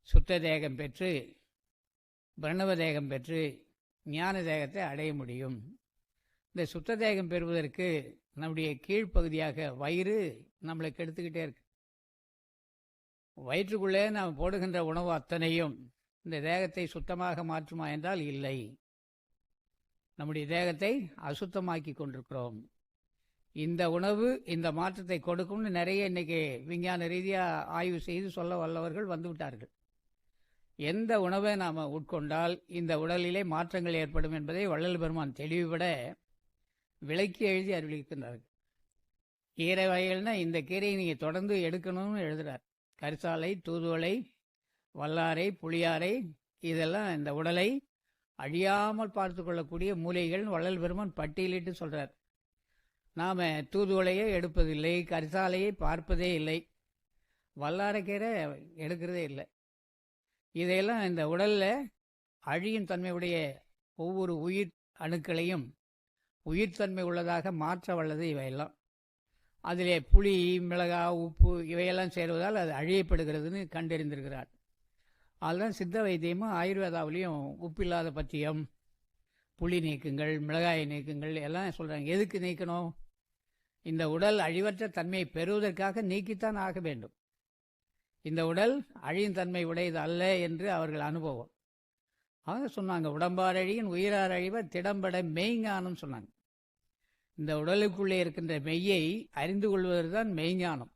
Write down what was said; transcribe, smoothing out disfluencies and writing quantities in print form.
சுத்த தேகம் பெற்று பிரணவ தேகம் பெற்று ஞான தேகத்தை அடைய முடியும். இந்த சுத்த தேகம் பெறுவதற்கு நம்முடைய கீழ்ப்பகுதியாக வயிறு நம்மளை கெடுத்துக்கிட்டே இருக்கு. வயிற்றுக்குள்ளே நாம் போடுகின்ற உணவு அத்தனையும் இந்த தேகத்தை சுத்தமாக மாற்றுமா என்றால் இல்லை. நம்முடைய தேகத்தை அசுத்தமாக்கி கொண்டிருக்கிறோம். இந்த உணவு இந்த மாற்றத்தை கொடுக்கும்னு நிறைய இன்னைக்கு விஞ்ஞான ரீதியாக ஆய்வு செய்து சொல்ல வல்லவர்கள் வந்துவிட்டார்கள். எந்த உணவை நாம் உட்கொண்டால் இந்த உடலிலே மாற்றங்கள் ஏற்படும் என்பதை வள்ளல் பெருமான் தெளிவுபட விளக்கி எழுதி அறிவிக்கின்றார்கள். கீரை வகைகள்னா இந்த கீரையை நீங்கள் தொடர்ந்து எடுக்கணும்னு எழுதுகிறார். கரிசாலை, தூதுவளை, வல்லாரை, புளியாரை, இதெல்லாம் இந்த உடலை அழியாமல் பார்த்து கொள்ளக்கூடிய மூலிகைகள் வள்ளல் பெருமான் பட்டியலிட்டு சொல்கிறார். நாம் தூதுவளையை எடுப்பதில்லை, கரிசாலையை பார்ப்பதே இல்லை, வல்லாரைக்கீரை எடுக்கிறதே இல்லை. இதையெல்லாம் இந்த உடலில் அழியும் தன்மையுடைய ஒவ்வொரு உயிர் அணுக்களையும் உயிர்த்தன்மை உள்ளதாக மாற்ற வல்லது இவையெல்லாம். அதிலே புளி, மிளகாய், உப்பு இவையெல்லாம் சேருவதால் அது அழியப்படுகிறதுன்னு கண்டறிந்திருக்கிறார். அதுதான் சித்த வைத்தியமும் ஆயுர்வேதாவிலையும் உப்பில்லாத பத்தியம், புளி நீக்குங்கள், மிளகாயை நீக்குங்கள் எல்லாம் சொல்கிறாங்க. எதுக்கு நீக்கணும்? இந்த உடல் அழிவற்ற தன்மையை பெறுவதற்காக நீக்கித்தான் ஆக வேண்டும். இந்த உடல் அழியும் தன்மை உடையது அல்ல என்று அவர்கள் அனுபவம். அவங்க சொன்னாங்க, உடம்பார் அழியின் உயிரார் அழிவர் திடம்பட மெய்ஞானம் சொன்னாங்க. இந்த உடலுக்குள்ளே இருக்கின்ற மெய்யை அறிந்து கொள்வதுதான் மெய்ஞானம்.